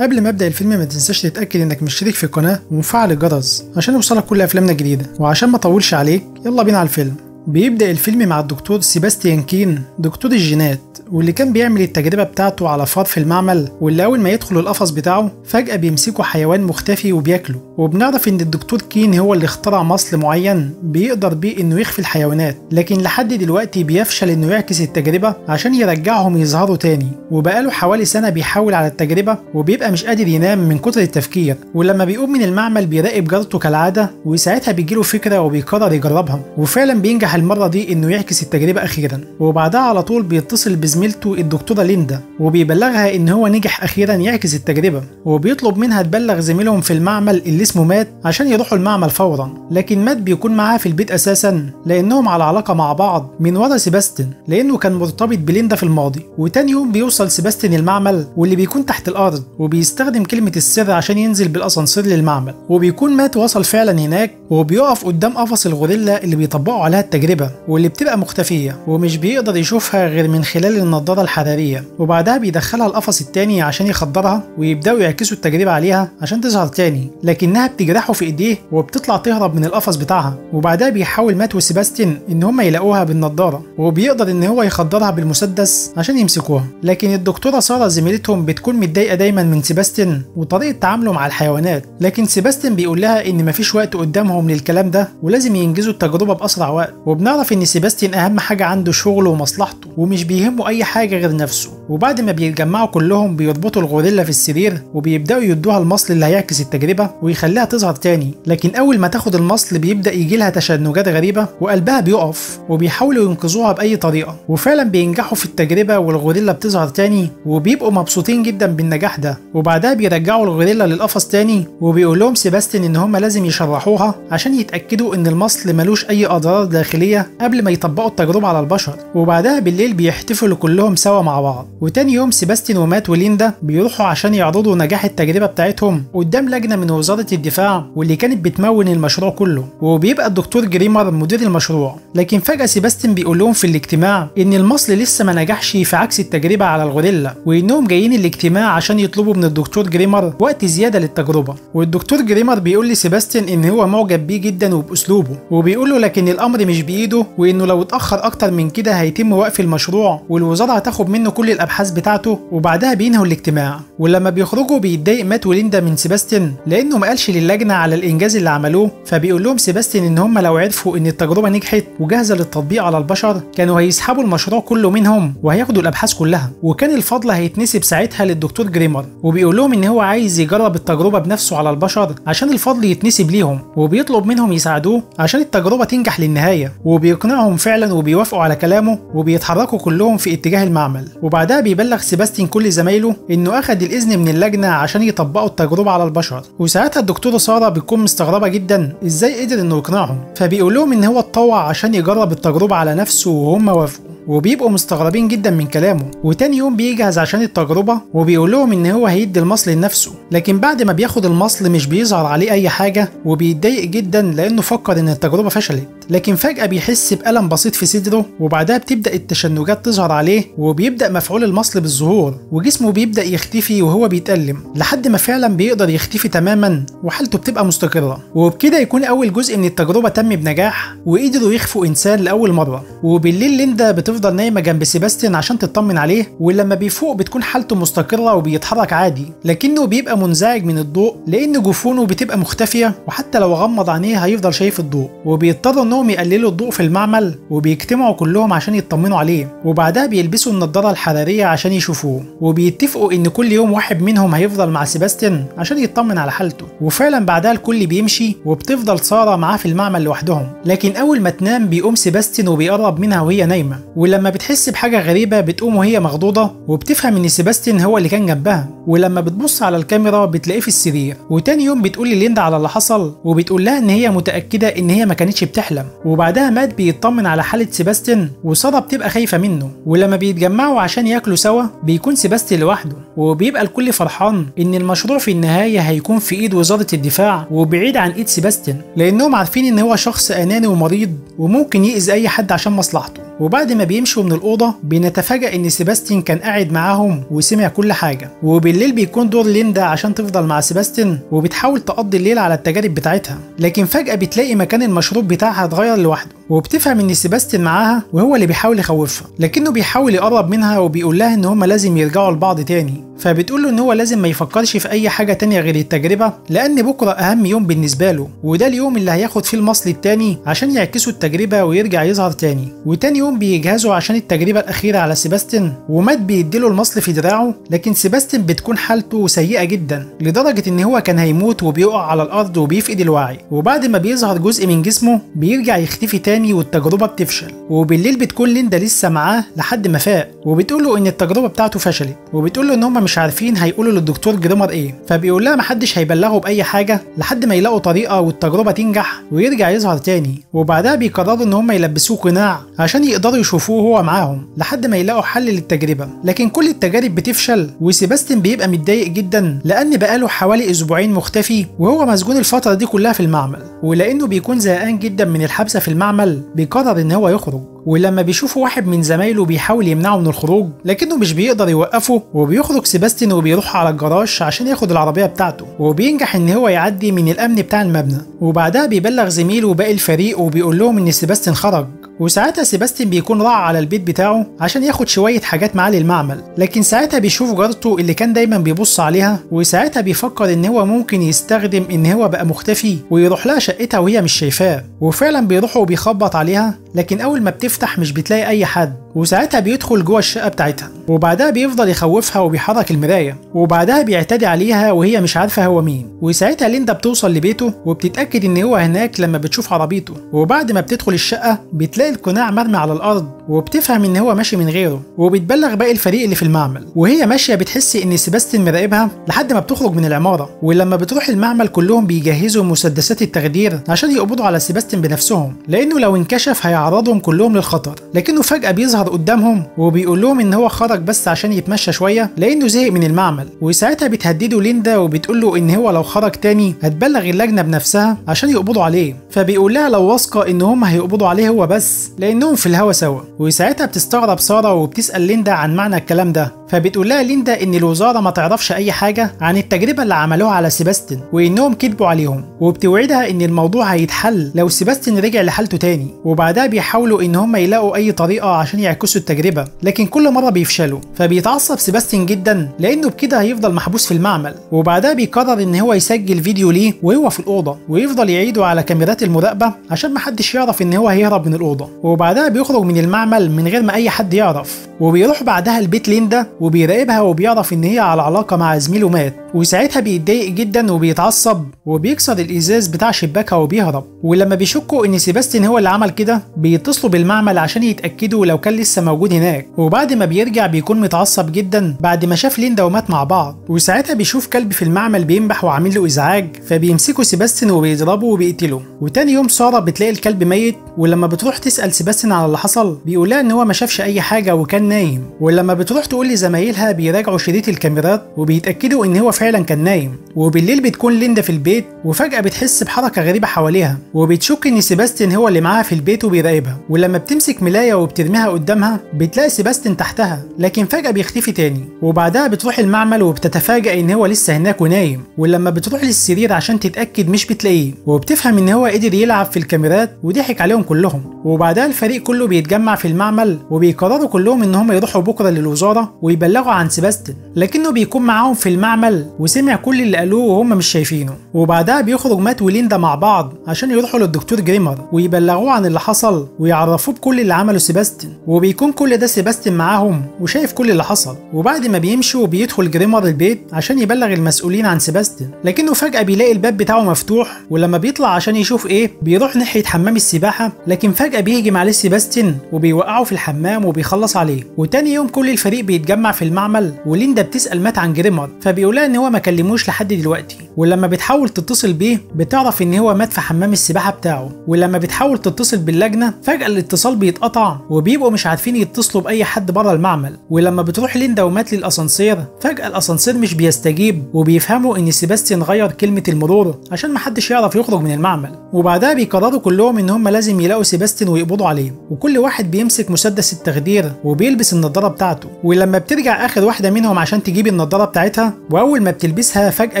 قبل ما ابدا الفيلم ما تنساش تتاكد انك مشترك في القناه ومفعل الجرس عشان يوصلك كل افلامنا الجديده. وعشان ما اطولش عليك يلا بينا على الفيلم. بيبدا الفيلم مع الدكتور سيباستيان كين دكتور الجينات، واللي كان بيعمل التجربه بتاعته على فار في المعمل، واللي اول ما يدخل القفص بتاعه فجاه بيمسكوا حيوان مختفي وبياكله. وبنعرف ان الدكتور كين هو اللي اخترع مصل معين بيقدر بيه انه يخفي الحيوانات، لكن لحد دلوقتي بيفشل انه يعكس التجربه عشان يرجعهم يظهروا تاني. وبقاله حوالي سنه بيحاول على التجربه وبيبقى مش قادر ينام من كتر التفكير. ولما بيقوم من المعمل بيراقب جارته كالعاده، وساعتها بيجيله فكره وبيقرر يجربها، وفعلا بينجح المره دي انه يعكس التجربه اخيرا. وبعدها على طول بيتصل بزميلته الدكتوره ليندا وبيبلغها ان هو نجح اخيرا يعكس التجربه، وبيطلب منها تبلغ زميلهم في المعمل اللي اسمه مات عشان يروحوا المعمل فورا. لكن مات بيكون معاها في البيت اساسا لانهم على علاقه مع بعض من ورا سيباستيان، لانه كان مرتبط بليندا في الماضي. وتاني يوم بيوصل سيباستيان المعمل واللي بيكون تحت الارض، وبيستخدم كلمه السر عشان ينزل بالاسانسير للمعمل. وبيكون مات وصل فعلا هناك، وبيقف قدام قفص الغوريلا اللي بيطبقوا عليها التجربه واللي بتبقى مختفيه، ومش بيقدر يشوفها غير من خلال النضاره الحراريه. وبعدها بيدخلها القفص التاني عشان يخدرها، ويبداوا يعكسوا التجربه عليها عشان تظهر تاني، لكنها بتجرحه في ايديه وبتطلع تهرب من القفص بتاعها. وبعدها بيحاول مات وسيباستيان ان هم يلاقوها بالنضاره، وبيقدر ان هو يخدرها بالمسدس عشان يمسكوها. لكن الدكتوره ساره زميلتهم بتكون متضايقه دايما من سيباستيان وطريقه تعامله مع الحيوانات، لكن سيباستيان بيقول لها ان مفيش وقت قدامهم للكلام ده ولازم ينجزوا التجربه باسرع وقت. وبنعرف ان سيباستيان اهم حاجه عنده شغله ومصلحته، ومش بيهمه اي حاجه غير نفسه. وبعد ما بيتجمعوا كلهم بيربطوا الغوريلا في السرير، وبيبداوا يدوها المصل اللي هيعكس التجربه ويخليها تظهر تاني. لكن اول ما تاخد المصل بيبدا يجي لها تشنجات غريبه وقلبها بيقف، وبيحاولوا ينقذوها باي طريقه. وفعلا بينجحوا في التجربه والغوريلا بتظهر تاني، وبيبقوا مبسوطين جدا بالنجاح ده. وبعدها بيرجعوا الغوريلا للقفص تاني، وبيقول لهم سيباستيان ان هم لازم يشرحوها عشان يتاكدوا ان المصل ملوش اي اضرار داخليه قبل ما يطبقوا التجربه على البشر. وبعدها بالليل بيحتفلوا كلهم سوا مع بعض. وتاني يوم سيباستيان ومات وليندا بيروحوا عشان يعرضوا نجاح التجربه بتاعتهم قدام لجنه من وزاره الدفاع واللي كانت بتمول المشروع كله، وبيبقى الدكتور جريمر مدير المشروع. لكن فجاه سيباستيان بيقول لهم في الاجتماع ان المصل لسه ما نجحش في عكس التجربه على الغوريلا، وانهم جايين الاجتماع عشان يطلبوا من الدكتور جريمر وقت زياده للتجربه. والدكتور جريمر بيقول لسيباستيان ان هو معجب بيه جدا وباسلوبه، وبيقول له لكن الامر مش بايده، وانه لو اتاخر اكتر من كده هيتم وقف المشروع والوزاره هتاخد منه كل الابحاث بتاعته. وبعدها بينهوا الاجتماع. ولما بيخرجوا بيتضايق مات وليندا من سيباستيان لانه ما قالش للجنه على الانجاز اللي عملوه. فبيقول لهم سيباستيان ان هم لو عرفوا ان التجربه نجحت وجاهزه للتطبيق على البشر كانوا هيسحبوا المشروع كله منهم وهياخدوا الابحاث كلها، وكان الفضل هيتنسب ساعتها للدكتور جريمر. وبيقول لهم ان هو عايز يجرب التجربه بنفسه على البشر عشان الفضل يتنسب ليهم، وبيطلب منهم يساعدوه عشان التجربه تنجح للنهايه. وبيقنعهم فعلا وبيوافقوا على كلامه، وبيتحركوا كلهم في اتجاه المعمل. وبعدها بيبلغ سيباستيان كل زمايله انه اخد الاذن من اللجنه عشان يطبقوا التجربه على البشر. وساعتها الدكتوره ساره بتكون مستغربه جدا ازاي قدر انه يقنعهم، فبيقول لهم ان هو اتطوع عشان يجرب التجربه على نفسه وهم وافقوا، وبيبقوا مستغربين جدا من كلامه. وتاني يوم بيجهز عشان التجربه، وبيقول لهم ان هو هيدي المصل لنفسه. لكن بعد ما بياخد المصل مش بيظهر عليه اي حاجه، وبيتضايق جدا لانه فكر ان التجربه فشلت. لكن فجاه بيحس بألم بسيط في صدره، وبعدها بتبدا التشنجات تظهر عليه، وبيبدا مفعول المصل بالظهور، وجسمه بيبدا يختفي وهو بيتألم لحد ما فعلا بيقدر يختفي تماما وحالته بتبقى مستقره. وبكده يكون اول جزء من التجربه تم بنجاح، وقدروا يخفوا انسان لاول مره. وبالليل ليندا بتفضل نايمه جنب سيباستيان عشان تطمن عليه، ولما بيفوق بتكون حالته مستقره وبيتحرك عادي، لكنه بيبقى منزعج من الضوء لان جفونه بتبقى مختفيه، وحتى لو غمض عينيه هيفضل شايف الضوء. وبيضطروا انهم يقللوا الضوء في المعمل، وبيجتمعوا كلهم عشان يطمنوا عليه. وبعدها بيلبسوا النضاره الحراريه عشان يشوفوه، وبيتفقوا ان كل يوم واحد منهم هيفضل مع سيباستيان عشان يطمن على حالته. وفعلا بعدها الكل بيمشي، وبتفضل ساره معاه في المعمل لوحدهم. لكن اول ما تنام بيقوم سيباستيان وبيقرب منها وهي نايمه، ولما بتحس بحاجه غريبه بتقوم وهي مخضوضه، وبتفهم ان سيباستيان هو اللي كان جنبها. ولما بتبص على الكاميرا بتلاقيه في السرير. وتاني يوم بتقول لليندا على اللي حصل، وبتقول لها ان هي متاكده ان هي ما كانتش بتحلم. وبعدها مات بيطمن على حاله سيباستيان، وساره بتبقى خايفه منه. ولما بيتجمعوا عشان ياكلوا سوا بيكون سيباستيان لوحده، وبيبقى الكل فرحان ان المشروع في النهايه هيكون في ايد وزاره الدفاع وبعيد عن ايد سيباستيان، لانهم عارفين ان هو شخص اناني ومريض وممكن يأذي اي حد عشان مصلحته. وبعد ما بيمشوا من الأوضة بنتفاجأ إن سيباستيان كان قاعد معاهم وسمع كل حاجة. وبالليل بيكون دور ليندا عشان تفضل مع سيباستيان وبتحاول تقضي الليل على التجارب بتاعتها، لكن فجأة بتلاقي مكان المشروب بتاعها اتغير لوحده، وبتفهم إن سيباستيان معاها وهو اللي بيحاول يخوفها، لكنه بيحاول يقرب منها وبيقول لها إن هما لازم يرجعوا لبعض تاني. فبتقول له إن هو لازم ما يفكرش في أي حاجة تانية غير التجربة، لأن بكرة أهم يوم بالنسبة له، وده اليوم اللي هياخد فيه المصل التاني عشان يعكسوا التجربة ويرجع يظهر تاني. وتاني يوم بيجهزوا عشان التجربة الأخيرة على سيباستيان، ومات بيديله المصل في دراعه، لكن سيباستيان بتكون حالته سيئة جدا لدرجة إن هو كان هيموت وبيقع على الأرض وبيفقد الوعي. وبعد ما بيظهر جزء من جسمه بيرجع يختفي تاني والتجربة بتفشل. وبالليل بتكون ليندا لسه معاه لحد ما فاق، وبتقول له إن التجربة بتاعته فشلت، وبتقول له إن هما مش عارفين هيقولوا للدكتور جريمر إيه، فبيقول لها محدش هيبلغه بأي حاجة لحد ما يلاقوا طريقة والتجربة تنجح ويرجع يظهر تاني. وبعدها بيقرروا إن هما يلبسوه قناع عشان يقدروا يشوفوه هو معاهم لحد ما يلاقوا حل للتجربة، لكن كل التجارب بتفشل. وسيباستيان بيبقى متضايق جدا لأن بقاله حوالي أسبوعين مختفي وهو مسجون الفترة دي كلها في المعمل، ولأنه بيكون زهقان جدا من الحبسة في المعمل بيقرر إن هو يخرج. ولما بيشوفوا واحد من زمايله بيحاول يمنعه من الخروج لكنه مش بيقدر يوقفه، وبيخرج سيباستيان وبيروح على الجراج عشان ياخد العربية بتاعته، وبينجح إن هو يعدي من الأمن بتاع المبنى. وبعدها بيبلغ زميله وباقي الفريق وبيقول لهم إن سيباستيان خرج. وساعتها سيباستيان بيكون راح على البيت بتاعه عشان ياخد شوية حاجات معاه للمعمل، لكن ساعتها بيشوف جارته اللي كان دايما بيبص عليها، وساعتها بيفكر ان هو ممكن يستخدم ان هو بقى مختفي ويروح لها شقتها وهي مش شايفاه. وفعلا بيروح وبيخبط عليها، لكن اول ما بتفتح مش بتلاقي اي حد، وساعتها بيدخل جوه الشقة بتاعتها، وبعدها بيفضل يخوفها وبيحرك المراية، وبعدها بيعتدي عليها وهي مش عارفة هو مين. وساعتها ليندا بتوصل لبيته وبتتأكد ان هو هناك لما بتشوف عربيته، وبعد ما بتدخل الشقة بتلاقي القناع مرمي على الأرض، وبتفهم ان هو ماشي من غيره، وبتبلغ باقي الفريق اللي في المعمل. وهي ماشية بتحس ان سيباستيان مراقبها لحد ما بتخرج من العمارة. ولما بتروح المعمل كلهم بيجهزوا مسدسات التخدير عشان يقبضوا على سيباستيان بنفسهم، لانه لو انكشف هيعرضهم كلهم للخطر. لكنه فجأة بيظهر قدامهم وبيقول لهم ان هو خرج بس عشان يتمشى شوية لانه زهق من المعمل. وساعتها بتهدده ليندا وبتقول له ان هو لو خرج تاني هتبلغ اللجنة بنفسها عشان يقبضوا عليه، فبيقول لها لو واثقة ان هم هيقبضوا عليه هو بس لانهم في الهوا سوا. وساعتها بتستغرب سارة وبتسأل ليندا عن معنى الكلام ده، فبتقول لها ليندا ان الوزارة ما تعرفش اي حاجة عن التجربة اللي عملوها على سيباستيان وانهم كذبوا عليهم، وبتوعدها ان الموضوع هيتحل لو سيباستيان رجع لحالته تاني. وبعدها بيحاولوا ان هم يلاقوا اي طريقة عشان يعكسوا التجربة، لكن كل مرة بيفشلوا، فبيتعصب سيباستيان جدا لانه بكده هيفضل محبوس في المعمل. وبعدها بيقرر ان هو يسجل فيديو ليه وهو في الأوضة ويفضل يعيده على كاميرات المراقبة عشان محدش يعرف ان هو هيهرب من الأوضة. وبعدها بيخرج من المعمل من غير ما اي حد يعرف، وبيروح بعدها البيت ليندا وبيراقبها وبيعرف ان هي على علاقة مع زميله مات. وساعتها بيتضايق جدا وبيتعصب وبيكسر الازاز بتاع شباكها وبيهرب. ولما بيشكوا ان سيباستيان هو اللي عمل كده بيتصلوا بالمعمل عشان يتاكدوا لو كان لسه موجود هناك. وبعد ما بيرجع بيكون متعصب جدا بعد ما شاف ليندا ومات مع بعض. وساعتها بيشوف كلب في المعمل بينبح وعامل له ازعاج، فبيمسكوا سيباستيان وبيضربه وبيقتله. وتاني يوم ساره بتلاقي الكلب ميت، ولما بتروح تسال سيباستيان على اللي حصل بيقول لها ان هو ما شافش اي حاجه وكان نايم. ولما بتروح تقول لزمايلها بيراجعوا شريط الكاميرات وبيتاكدوا ان هو فعلا كان نايم. وبالليل بتكون ليندا في البيت وفجاه بتحس بحركه غريبه حواليها، وبتشك ان سيباستيان هو اللي معاها في البيت وبيراقبها. ولما بتمسك ملايه وبترميها قدامها بتلاقي سيباستيان تحتها، لكن فجاه بيختفي تاني. وبعدها بتروح المعمل وبتتفاجئ ان هو لسه هناك ونايم. ولما بتروح للسرير عشان تتاكد مش بتلاقيه، وبتفهم ان هو قدر يلعب في الكاميرات وضحك عليهم كلهم. وبعدها الفريق كله بيتجمع في المعمل وبيقرروا كلهم ان هم يروحوا بكره للوزاره ويبلغوا عن سيباستيان، لكنه بيكون معاهم في المعمل وسمع كل اللي قالوه وهم مش شايفينه. وبعدها بيخرج مات وليندا مع بعض عشان يروحوا للدكتور جريمر ويبلغوه عن اللي حصل ويعرفوه بكل اللي عمله سيباستيان. وبيكون كل ده سيباستيان معاهم وشايف كل اللي حصل. وبعد ما بيمشوا بيدخل جريمر البيت عشان يبلغ المسؤولين عن سيباستيان، لكنه فجأة بيلاقي الباب بتاعه مفتوح. ولما بيطلع عشان يشوف ايه بيروح ناحية حمام السباحة، لكن فجأة بيهجم عليه سيباستيان وبيوقعه في الحمام وبيخلص عليه. وتاني يوم كل الفريق بيتجمع في المعمل وليندا بتسأل مات عن جريمر، فبيقولها ان هو ما كلموش لحد دلوقتي. ولما بتحاول تتصل بيه بتعرف ان هو مات في حمام السباحه بتاعه، ولما بتحاول تتصل باللجنه فجاه الاتصال بيتقطع وبيبقوا مش عارفين يتصلوا باي حد بره المعمل. ولما بتروح ليندا ومات للاسانسير فجاه الاسانسير مش بيستجيب وبيفهموا ان سيباستيان غير كلمه المرور عشان محدش يعرف يخرج من المعمل. وبعدها بيقرروا كلهم ان هم لازم يلاقوا سيباستيان ويقبضوا عليه، وكل واحد بيمسك مسدس التخدير وبيلبس النضاره بتاعته. ولما بترجع اخر واحده منهم عشان تجيب النضاره بتاعتها، واول ما بتلبسها فجاه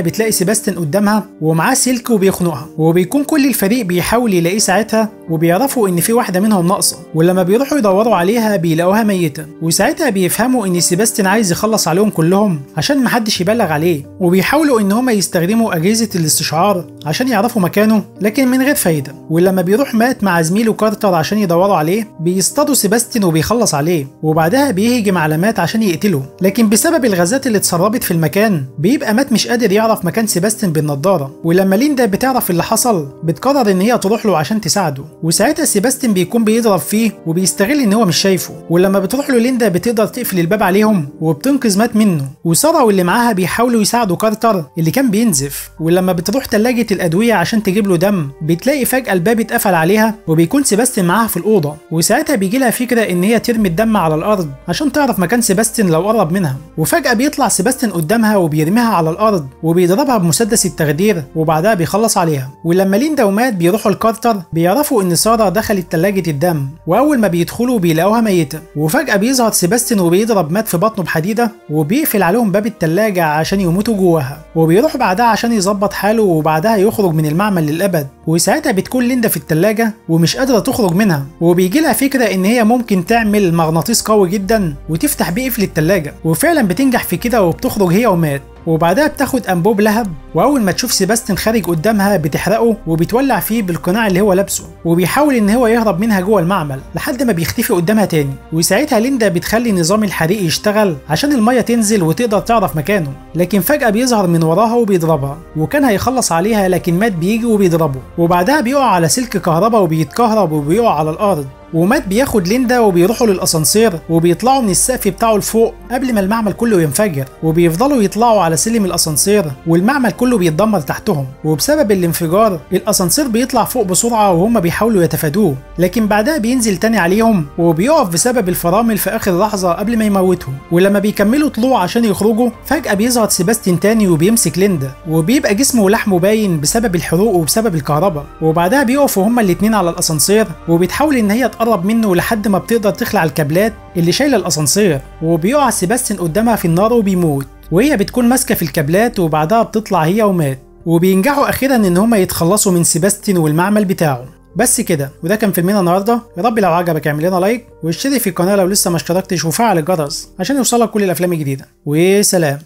بتلاقي سيباستيان قدامها ومعاه سلك وبيخنقها، وبيكون كل الفريق بيحاول يلاقيه ساعتها وبيعرفوا ان في واحده منهم ناقصه. ولما بيروحوا يدوروا عليها بيلاقوها ميته، وساعتها بيفهموا ان سيباستيان عايز يخلص عليهم كلهم عشان محدش يبلغ عليه. وبيحاولوا ان هم يستخدموا اجهزه الاستشعار عشان يعرفوا مكانه لكن من غير فايده. ولما بيروح مات مع زميله كارتر عشان يدوروا عليه بيصطادوا سيباستيان وبيخلص عليه، وبعدها بيهجم على مات عشان يقتله. لكن بسبب الغازات اللي اتسربت في المكان بيبقى مات مش قادر يعرف مكان سيباستيان بالنضاره. ولما ليندا بتعرف اللي حصل بتقرر ان هي تروح له عشان تساعده، وساعتها سيباستيان بيكون بيضرب فيه وبيستغل ان هو مش شايفه. ولما بتروح له ليندا بتقدر تقفل الباب عليهم وبتنقذ مات منه، وساره واللي معاها بيحاولوا يساعدوا كارتر اللي كان بينزف. ولما بتروح تلاجة الادويه عشان تجيب له دم بتلاقي فجاه الباب اتقفل عليها وبيكون سيباستيان معاها في الاوضه، وساعتها بيجي لها فكره ان هي ترمي الدم على الارض عشان تعرف مكان سيباستيان لو قرب منها. وفجاه بيطلع سيباستيان قدامها وبيرميها على الارض وبيضربها بمسدس التخدير وبعدها بيخلص عليها. ولما ليندا ومات بيروحوا لكارتر بيعرفوا ان ساره دخلت تلاجة الدم، واول ما بيدخلوا بيلاقوها ميته. وفجاه بيظهر سيباستيان وبيضرب مات في بطنه بحديده وبيقفل عليهم باب التلاجة عشان يموتوا جواها، وبيروح بعدها عشان يظبط حاله وبعدها يخرج من المعمل للابد. وساعتها بتكون ليندا في التلاجة ومش قادره تخرج منها، وبيجي لها فكره ان هي ممكن تعمل مغناطيس قوي جدا وتفتح بيه قفل التلاجة، وفعلا بتنجح في كده وبتخرج هي ومات. وبعدها بتاخد انبوب لهب، واول ما تشوف سيباستيان خارج قدامها بتحرقه وبتولع فيه بالقناع اللي هو لابسه، وبيحاول ان هو يهرب منها جوه المعمل لحد ما بيختفي قدامها تاني. وساعتها ليندا بتخلي نظام الحريق يشتغل عشان الميه تنزل وتقدر تعرف مكانه، لكن فجاه بيظهر من وراها وبيضربها، وكان هيخلص عليها لكن مات بيجي وبيضربه، وبعدها بيقع على سلك كهرباء وبيتكهرب وبيقع على الارض. ومات بياخد ليندا وبيروحوا للاسانسير وبيطلعوا من السقف بتاعه لفوق قبل ما المعمل كله ينفجر، وبيفضلوا يطلعوا على سلم الاسانسير والمعمل كله بيتدمر تحتهم. وبسبب الانفجار الاسانسير بيطلع فوق بسرعه وهم بيحاولوا يتفادوه، لكن بعدها بينزل تاني عليهم وبيقف بسبب الفرامل في اخر لحظه قبل ما يموتهم. ولما بيكملوا طلوع عشان يخرجوا فجاه بيظهر سيباستيان تاني وبيمسك ليندا، وبيبقى جسمه ولحمه باين بسبب الحروق وبسبب الكهرباء. وبعدها بيقفوا هما الاتنين على الاسانسير وبتحاول ان هي تقرب منه لحد ما بتقدر تخلع الكابلات اللي شايله الاسانسير، وبيقع سيباستيان قدامها في النار وبيموت، وهي بتكون ماسكه في الكابلات. وبعدها بتطلع هي ومات، وبينجحوا اخيرا ان هما يتخلصوا من سيباستيان والمعمل بتاعه. بس كده، وده كان فيلمنا النهارده. يا رب لو عجبك اعمل لنا لايك واشترك في القناه لو لسه ما اشتركتش وفعل الجرس عشان يوصلك كل الافلام الجديده، وسلام.